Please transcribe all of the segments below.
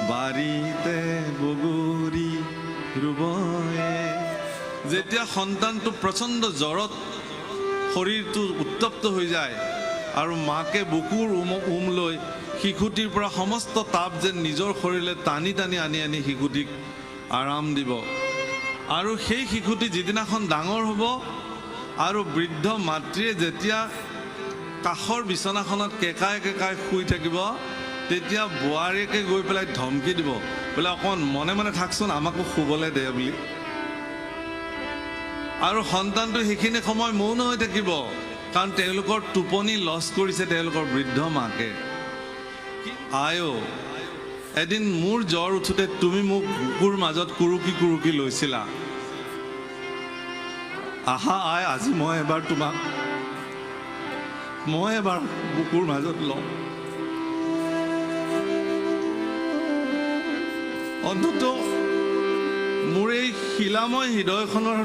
বাৰীতে বগৰী ৰুবয়ে। যেতিয়া সন্তানটো প্ৰচণ্ড জ্বৰত শৰীৰটো উত্তপ্ত হৈ যায় আৰু মাকে বুকুৰ লৈ শিশুটিৰ পৰা সমস্ত তাপ যেন নিজৰ শৰীৰলৈ টানি টানি আনি শিশুটিক আৰাম দিব। আৰু সেই শিশুটি যিদিনাখন ডাঙৰ হ'ব আৰু বৃদ্ধ মাতৃয়ে যেতিয়া কাষৰ বিচনাখনত কেকাই কেকাই শুই থাকিব, তেতিয়া বোৱাৰীয়েকে গৈ পেলাই ধমকি দিব, বোলে অকণ মনে মনে থাকচোন, আমাকো শুবলৈ দে বুলি। আৰু সন্তানটো সেইখিনি সময় মৌন হৈ থাকিব, কাৰণ তেওঁলোকৰ টোপনি লছ কৰিছে তেওঁলোকৰ বৃদ্ধ মাকে। আয়ো, এদিন মোৰ জ্বৰ উঠোতে তুমি মোক বুকুৰ মাজত কুৰুকি কুৰুকি লৈছিলা। আহা আই, আজি মই এবাৰ বুকুৰ মাজত লওঁ। অন্তত মোৰ এই শিলাময় হৃদয়খনৰ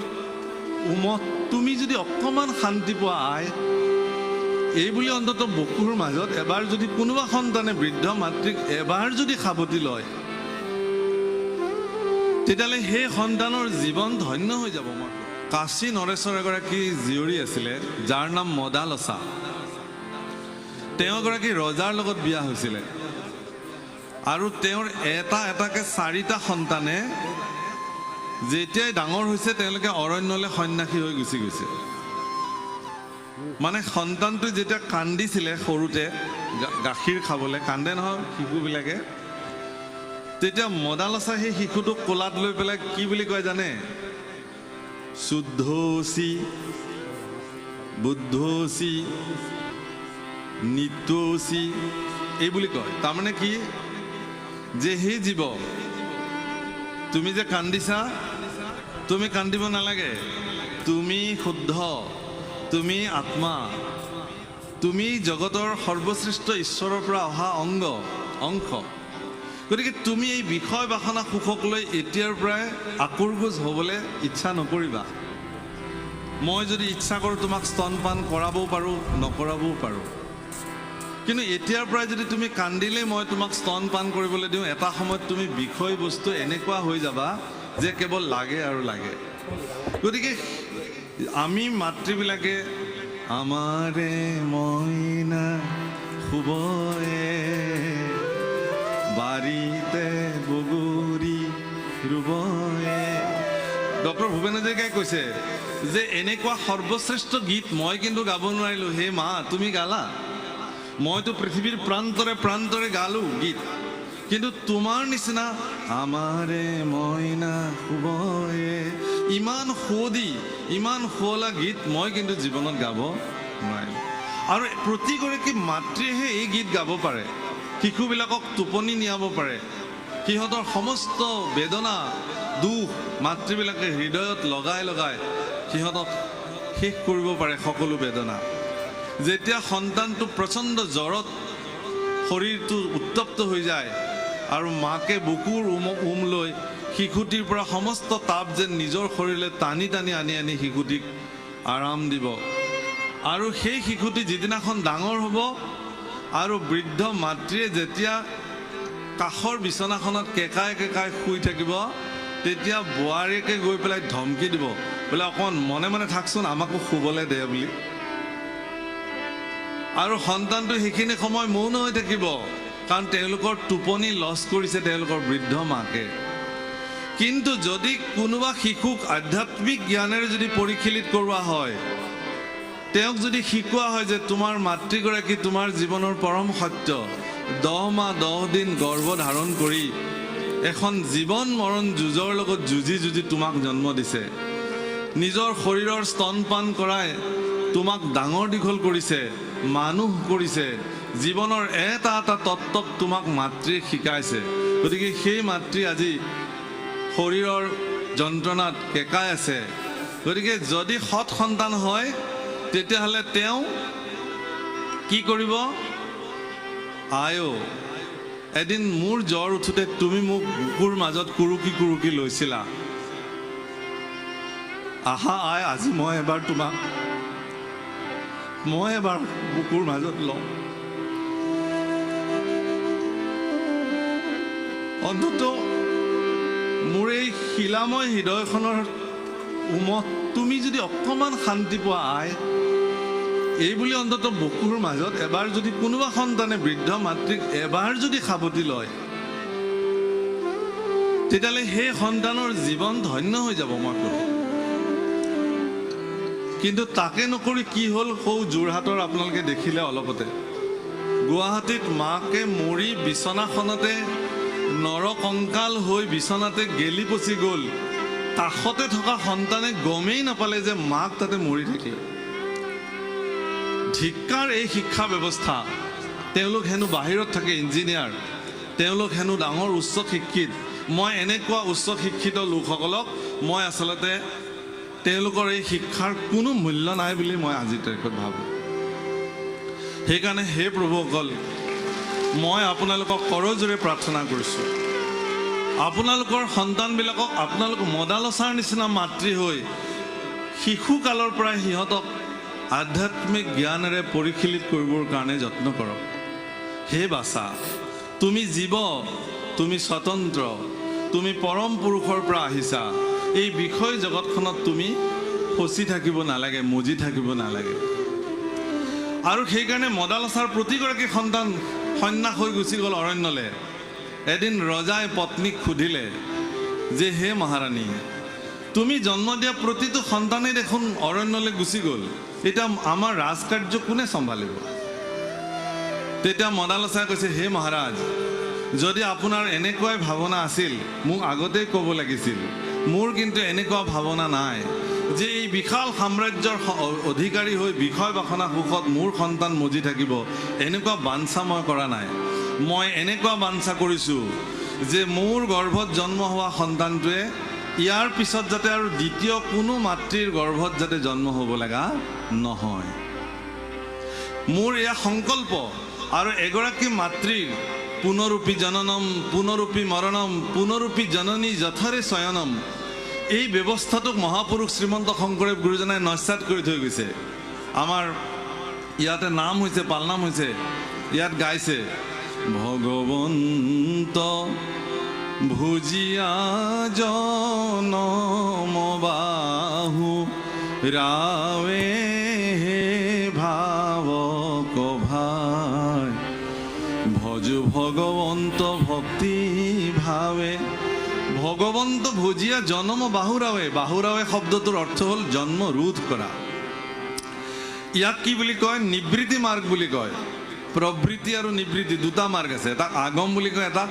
উমত তুমি যদি অকণমান শান্তি পোৱা আই, এই বুলি অন্তত বুকুৰ মাজত এবাৰ যদি কোনোবা সন্তানে বৃদ্ধ মাতৃক এবাৰ যদি সাৱটি লয়, তেতিয়াহ'লে সেই সন্তানৰ জীৱন ধন্য হৈ যাব। কাশী নৰেশ্বৰ এগৰাকী জীয়ৰী আছিলে, যাৰ নাম মদালসা। তেওঁ এগৰাকী ৰজাৰ লগত বিয়া হৈছিলে আৰু তেওঁৰ এটাকে 4টা সন্তানে যেতিয়াই ডাঙৰ হৈছে তেওঁলোকে অৰণ্যলৈ সন্যাসী হৈ গুচি গৈছে। মানে সন্তানটো যেতিয়া কান্দিছিলে সৰুতে, গাখীৰ খাবলৈ কান্দে নহয় শিশুবিলাকে, তেতিয়া মদালসা সেই শিশুটোক কোলাত লৈ পেলাই কি বুলি কয় জানে? শুদ্ধোচি বুদ্ধোচি নিত্যোচি, এই বুলি কয়। তাৰমানে কি যে সেই জীৱ, তুমি যে কান্দিছা, তুমি কান্দিব নালাগে, তুমি শুদ্ধ, তুমি আত্মা, তুমি জগতৰ সৰ্বশ্ৰেষ্ঠ ঈশ্বৰৰ পৰা অহা অংশ। গতিকে তুমি এই বিষয় বাসনা সুখক লৈ এতিয়াৰ পৰাই আকুৰগোজ হ'বলৈ ইচ্ছা নকৰিবা। মই যদি ইচ্ছা কৰোঁ তোমাক স্তনপান কৰাবও পাৰোঁ, নকৰাবও পাৰোঁ, কিন্তু এতিয়াৰ পৰাই যদি তুমি কান্দিলেই মই তোমাক স্তনপান কৰিবলৈ দিওঁ, এটা সময়ত তুমি বিষয়বস্তু এনেকুৱা হৈ যাবা যে কেৱল লাগে আৰু লাগে। গতিকে আমি মাতৃবিলাকে আমাৰে মইনা শুবয়ে, বাৰীতে বগৰী ৰুবয়ে। ডক্টৰ ভূপেন হাজৰিকাই কৈছে যে এনেকুৱা সৰ্বশ্ৰেষ্ঠ গীত মই কিন্তু গাব নোৱাৰিলোঁ, হে মা তুমি গালা। মইতো পৃথিৱীৰ প্ৰান্তৰে প্ৰান্তৰে গালোঁ গীত, কিন্তু তোমাৰ নিচিনা আমাৰে মইনা শুবয়ে ইমান সুৱদি, ইমান শুৱলা গীত মই কিন্তু জীৱনত গাব নোৱাৰিলোঁ। আৰু প্ৰতিগৰাকী মাতৃয়েহে এই গীত গাব পাৰে, শিশুবিলাকক টোপনি নিয়াব পাৰে, সিহঁতৰ সমস্ত বেদনা দুখ মাতৃবিলাকে হৃদয়ত লগাই লগাই সিহঁতক শেষ কৰিব পাৰে সকলো বেদনা। যেতিয়া সন্তানটো প্ৰচণ্ড জ্বৰত শৰীৰটো উত্তপ্ত হৈ যায় আৰু মাকে বুকুৰ লৈ শিশুটিৰ পৰা সমস্ত তাপ যেন নিজৰ শৰীৰলৈ টানি টানি আনি শিশুটিক আৰাম দিব। আৰু সেই শিশুটি যিদিনাখন ডাঙৰ হ'ব আৰু বৃদ্ধ মাতৃয়ে যেতিয়া কাষৰ বিচনাখনত কেকাই কেকাই শুই থাকিব, তেতিয়া বোৱাৰীয়েকে গৈ পেলাই ধমকি দিব, বোলে অকণ মনে মনে থাকচোন, আমাকো শুবলৈ দে বুলি। আৰু সন্তানটো সেইখিনি সময় মৌন হৈ থাকিব, কাৰণ তেওঁলোকৰ টোপনি লছ কৰিছে তেওঁলোকৰ বৃদ্ধ মাকে। কিন্তু যদি কোনোবা শিশুক আধ্যাত্মিক জ্ঞানেৰে যদি পৰিশীলিত কৰোৱা হয়, তেওঁক যদি শিকোৱা হয় যে তোমাৰ মাতৃগৰাকী তোমাৰ জীৱনৰ পৰম সত্য, 10 মাহ 10 দিন গৰ্ভ ধাৰণ কৰি এখন জীৱন মৰণ যুঁজৰ লগত যুঁজি তোমাক জন্ম দিছে, নিজৰ শৰীৰৰ স্তনপান কৰাই তোমাক ডাঙৰ দীঘল কৰিছে, মানুহ কৰিছে, জীৱনৰ এটা তত্ত্বক তোমাক মাতৃয়ে শিকাইছে। গতিকে সেই মাতৃ আজি শৰীৰৰ যন্ত্ৰণাত কেকাই আছে। গতিকে যদি সৎ সন্তান হয়, তেতিয়াহ'লে তেওঁ কি কৰিব? আয়ো, এদিন মোৰ জ্বৰ উঠোতে তুমি মোক বুকুৰ মাজত কুৰুকি কুৰুকি লৈছিলা। আহা আই, আজি মই এবাৰ বুকুৰ মাজত লওঁ। অন্তত মোৰ এই শিলাময় হৃদয়খনৰ উমত তুমি যদি অকণমান শান্তি পোৱা আই, এই বুলি অন্তত বুকুৰ মাজত এবাৰ যদি কোনোবা সন্তানে বৃদ্ধ মাতৃক এবাৰ যদি সাৱটি লয়, তেতিয়াহ'লে সেই সন্তানৰ জীৱন ধন্য হৈ যাব। মই কওঁ, কিন্তু তাকে নকৰি কি হ'ল, সৌ যোৰহাটৰ আপোনালোকে দেখিলে অলপতে, গুৱাহাটীত মাকে মৰি বিচনাখনতে নৰকংকাল হৈ বিচনাতে গেলি পচি গ'ল। কাষতে থকা সন্তানে গমেই নাপালে যে মাক তাতে মৰি থাকিলে। ধিক্কাৰ এই শিক্ষা ব্যৱস্থা। তেওঁলোক হেনো বাহিৰত থাকে ইঞ্জিনিয়াৰ, তেওঁলোক হেনো ডাঙৰ উচ্চ শিক্ষিত। মই এনেকুৱা উচ্চ শিক্ষিত লোকসকলক মই আচলতে তেওঁলোকৰ এই শিক্ষাৰ কোনো মূল্য নাই বুলি মই আজিৰ তাৰিখত ভাবোঁ। সেইকাৰণে হে প্ৰভুসকল, মই আপোনালোকক কৰজোৰে প্ৰাৰ্থনা কৰিছোঁ, আপোনালোকৰ সন্তানবিলাকক আপোনালোক মদালচাৰ নিচিনা মাতৃ হৈ শিশুকালৰ পৰাই সিহঁতক আধ্যাত্মিক জ্ঞানেৰে পৰিশীলিত কৰিবৰ কাৰণে যত্ন কৰক। হে বাছা, তুমি জীৱ, তুমি স্বতন্ত্ৰ, তুমি পৰম পুৰুষৰ পৰা আহিছা। এই বিষয় জগতখনত তুমি ফচি থাকিব নালাগে, মজি থাকিব নালাগে। আৰু সেইকাৰণে মদালচাৰ প্ৰতিগৰাকী সন্তান সন্ন্যাস হৈ গুচি গ'ল অৰণ্যলৈ। এদিন ৰজাই পত্নীক সুধিলে যে হে মহাৰাণী, তুমি জন্ম দিয়া প্ৰতিটো সন্তানেই দেখোন অৰণ্যলৈ গুচি গ'ল, এতিয়া আমাৰ ৰাজকাৰ্য কোনে চম্ভালিব? তেতিয়া মদালচাই কৈছে, হে মহাৰাজ, যদি আপোনাৰ এনেকুৱাই ভাৱনা আছিল মোক আগতেই ক'ব লাগিছিল। মোৰ কিন্তু এনেকুৱা ভাৱনা নাই যে এই বিশাল সাম্ৰাজ্যৰ অধিকাৰী হৈ বিষয় বাসনা সুখত মোৰ সন্তান মজি থাকিব। এনেকুৱা বাঞ্ছা মই কৰা নাই। মই এনেকুৱা বাঞ্ছা কৰিছোঁ যে মোৰ গৰ্ভত জন্ম হোৱা সন্তানটোৱে ইয়াৰ পিছত যাতে আৰু দ্বিতীয় কোনো মাতৃৰ গৰ্ভত যাতে জন্ম হ'ব লগা নহয়। মোৰ এয়া সংকল্প। আৰু এগৰাকী মাতৃৰ পুনৰূপী জননম, পুনৰূপী মৰণম, পুনৰূপী জননী যথৰে চয়নম, এই ব্যৱস্থাটোক মহাপুৰুষ শ্ৰীমন্ত শংকৰদেৱ গুৰুজনাই নস্যাৎ কৰি থৈ গৈছে। আমাৰ ইয়াতে নাম হৈছে, পালনাম হৈছে, ইয়াত গাইছে, ভগৱন্ত ভুজিয়া জনম বাহু ৰাৱে ভাৱক ভাই, ভজু ভগৱন্ত ভক্তি ভাৱে। ভগৱন্ত ভুজিয়া জনম বাহুৰাৱে। বাহুৰাৱে শব্দটোৰ অৰ্থ হ'ল জন্ম ৰোধ কৰা। ইয়াক কি বুলি কয়? নিবৃত্তি মাৰ্গ বুলি কয়। প্ৰবৃত্তি আৰু নিবৃত্তি দুটা মাৰ্গ আছে, এটাক আগম বুলি কয়, এটাক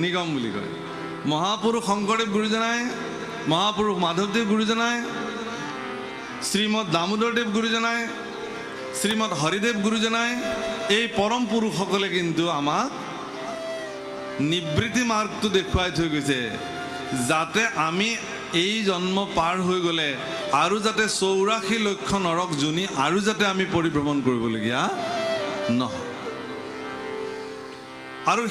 নিগম বুলি কয়। মহাপুৰুষ শংকৰদেৱ গুৰুজনাই, মহাপুৰুষ মাধৱদেৱ গুৰুজনাই, শ্ৰীমদ দামোদৰদেৱ গুৰুজনাই, শ্ৰীমদ হৰিদেৱ গুৰুজনাই, এই পৰম পুৰুষসকলে কিন্তু আমাক নিবৃত্তি মাৰ্গটো দেখুৱাই থৈ গৈছে, যাতে আমি এই জন্ম পাৰ হৈ গ'লে আৰু যাতে 84 লক্ষ নৰক যোনি আৰু যাতে আমি পৰিভ্ৰমণ কৰিবলগীয়া নহয়। আৰু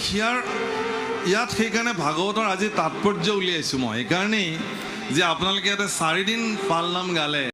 ইয়াত সেইকাৰণে ভাগৱতৰ আজি তাৎপৰ্য উলিয়াইছোঁ মই এইকাৰণেই যে আপোনালোকে ইয়াতে 4 দিন পালনাম গালে।